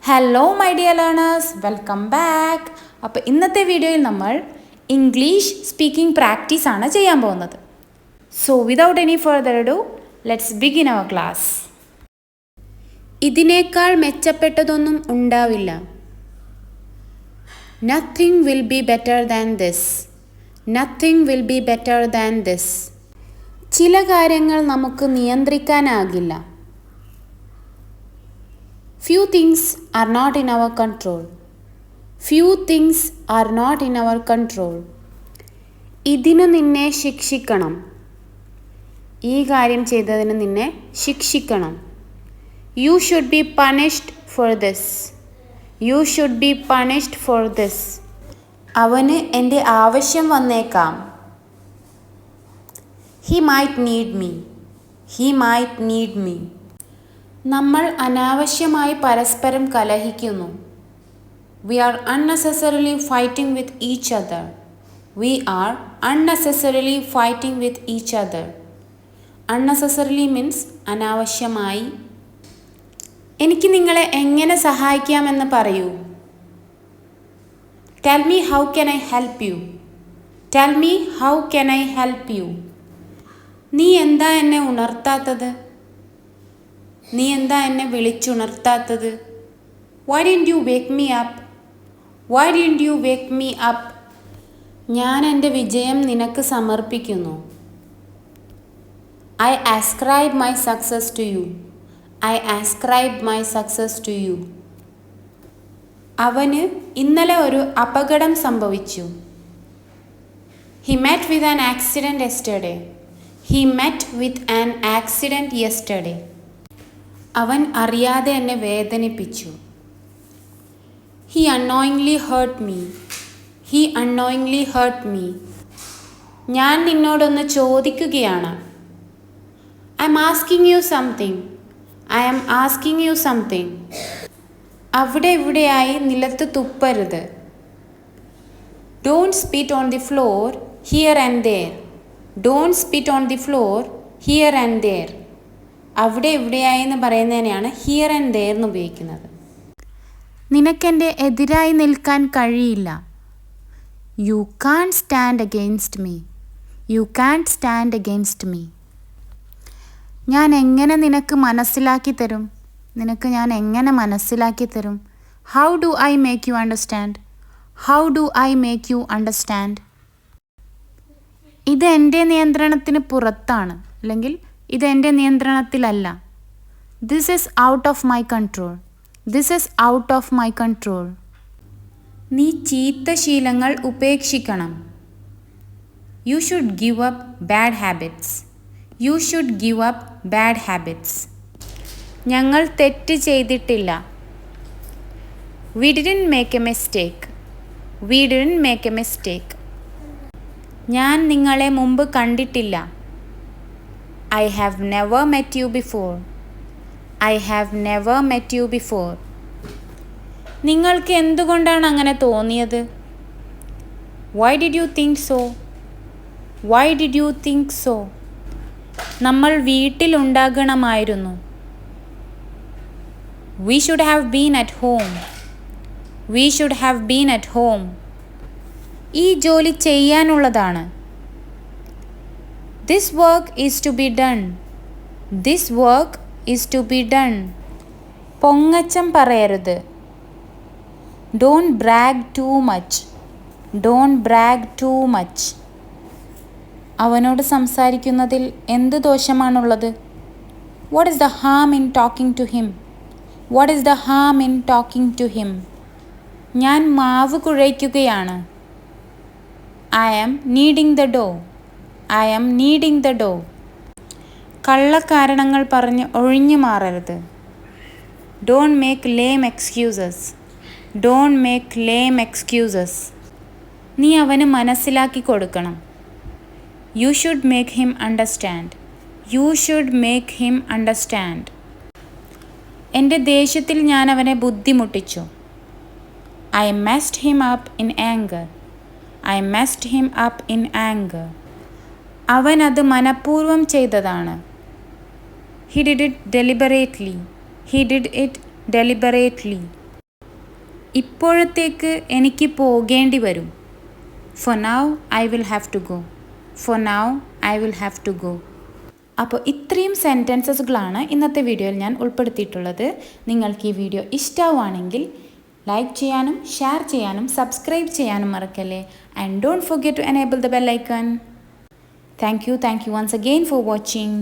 Hello my dear learners, welcome back. അപ്പോൾ ഇന്നത്തെ വീഡിയോയിൽ നമ്മൾ ഇംഗ്ലീഷ് സ്പീക്കിംഗ് പ്രാക്ടീസ് ആണ് ചെയ്യാൻ പോകുന്നത്. So without any further do let's begin our class. ഇതിനേക്കാൾ മെച്ചപ്പെട്ടതൊന്നും ഉണ്ടാവില്ല. Nothing will be better than this. Nothing will be better than this. ചില കാര്യങ്ങൾ നമുക്ക് നിയന്ത്രിക്കാനാകില്ല. Few things are not in our control. Few things are not in our control. ഇതിന് നിന്നെ ശിക്ഷിക്കണം. ഈ കാര്യം ചെയ്തതിന് നിന്നെ ശിക്ഷിക്കണം. You should be punished for this. You should be punished for this. അവന് എൻ്റെ ആവശ്യം വന്നേക്കാം. He might need me. He might need me. നമ്മൾ അനാവശ്യമായി പരസ്പരം കലഹിക്കുന്നു. We are unnecessarily fighting with each other. We are unnecessarily fighting with each other. Unnecessarily means അനാവശ്യമായി. എനിക്ക് നിങ്ങളെ എങ്ങനെ സഹായിക്കാമെന്ന് പറയൂ. Tell me how can I help you. Tell me how can I help you. നീ എന്താ എന്നെ ഉണർത്താത്തത്? നീ എന്താ എന്നെ വിളിച്ചുണർത്താത്തത്? Why didn't you wake me up? Why didn't you wake me up? ഞാൻ എൻ്റെ വിജയം നിനക്ക് സമർപ്പിക്കുന്നു. I ascribe my success to you. I ascribe my success to you. അവന് ഇന്നലെ ഒരു അപകടം സംഭവിച്ചു. He met with an accident yesterday. He met with an accident yesterday. അവൻ അറിയാതെ എന്നെ വേദനിപ്പിച്ചു. He unknowingly hurt me. He unknowingly hurt me. ഞാൻ നിന്നോടൊന്ന് ചോദിക്കുകയാണ്. I am asking you something. I am asking you something. അവിടെ ഇവിടെയായി നിലത്ത് തുപ്പരുത്. Don't spit on the floor here and there. Don't spit on the floor here and there. അവിടെ ഇവിടെയായി എന്ന് പറയുന്നതിനെയാണ് here and their എന്ന് ഉപയോഗിക്കുന്നത്. നിനക്കെൻ്റെ എതിരായി നിൽക്കാൻ കഴിയില്ല. You can stand against me. You can stand against me. ഞാൻ എങ്ങനെ നിനക്ക് മനസ്സിലാക്കി തരും? നിനക്ക് ഞാൻ എങ്ങനെ മനസ്സിലാക്കി തരും? How do I make you understand? How do I make you understand? ഇത് എൻ്റെ നിയന്ത്രണത്തിന് പുറത്താണ്, അല്ലെങ്കിൽ ഇതെൻ്റെ നിയന്ത്രണത്തിലല്ല. This is out of my control. This is out of my control. നീ ചീത്ത ശീലങ്ങൾ ഉപേക്ഷിക്കണം. You should give up bad habits. You should give up bad habits. ഞങ്ങൾ തെറ്റ് ചെയ്തിട്ടില്ല. We didn't make a mistake. We didn't make a mistake. ഞാൻ നിങ്ങളെ മുമ്പ് കണ്ടിട്ടില്ല. I have never met you before. I have never met you before. നിങ്ങൾക്ക് എന്തുകൊണ്ടാണ് അങ്ങനെ തോന്നിയത്? Why did you think so? Why did you think so? നമ്മൾ വീട്ടിലുണ്ടാകണമായിരുന്നു. We should have been at home. We should have been at home. ഈ ജോലി ചെയ്യാനുള്ളതാണ്. This work is to be done. This work is to be done. പൊങ്ങച്ചം പറയരുത്. Don't brag too much. Don't brag too much. അവനോട് സംസാരിക്കുന്നതിൽ എന്ത് ദോഷമാണുള്ളത്? What is the harm in talking to him? What is the harm in talking to him? ഞാൻ മാവ് കുഴയ്ക്കുകയാണ്. I am kneading the dough. I am kneading the dough. കള്ളക്കാരണങ്ങൾ പറഞ്ഞ് ഒഴിഞ്ഞു മാറരുത്. Don't make lame excuses. Don't make lame excuses. നീ അവന് മനസ്സിലാക്കി കൊടുക്കണം. You should make him understand. You should make him understand. എൻ്റെ ദേഷ്യത്തിൽ ഞാൻ അവനെ ബുദ്ധിമുട്ടിച്ചു. I messed him up in anger. I messed him up in anger. അവൻ അത് മനഃപൂർവ്വം ചെയ്തതാണ്. He did it deliberately. He did it deliberately. ഇപ്പോഴത്തേക്ക് എനിക്ക് പോകേണ്ടി വരും. For now I will have to go. For now I will have to go. അപ്പോൾ ഇത്രയും സെൻറ്റൻസസുകളാണ് ഇന്നത്തെ വീഡിയോയിൽ ഞാൻ ഉൾപ്പെടുത്തിയിട്ടുള്ളത്. നിങ്ങൾക്ക് ഈ വീഡിയോ ഇഷ്ടമാവുകയാണെങ്കിൽ ലൈക്ക് ചെയ്യാനും ഷെയർ ചെയ്യാനും സബ്സ്ക്രൈബ് ചെയ്യാനും മറക്കല്ലേ. And don't forget to enable the bell icon. Thank you once again for watching.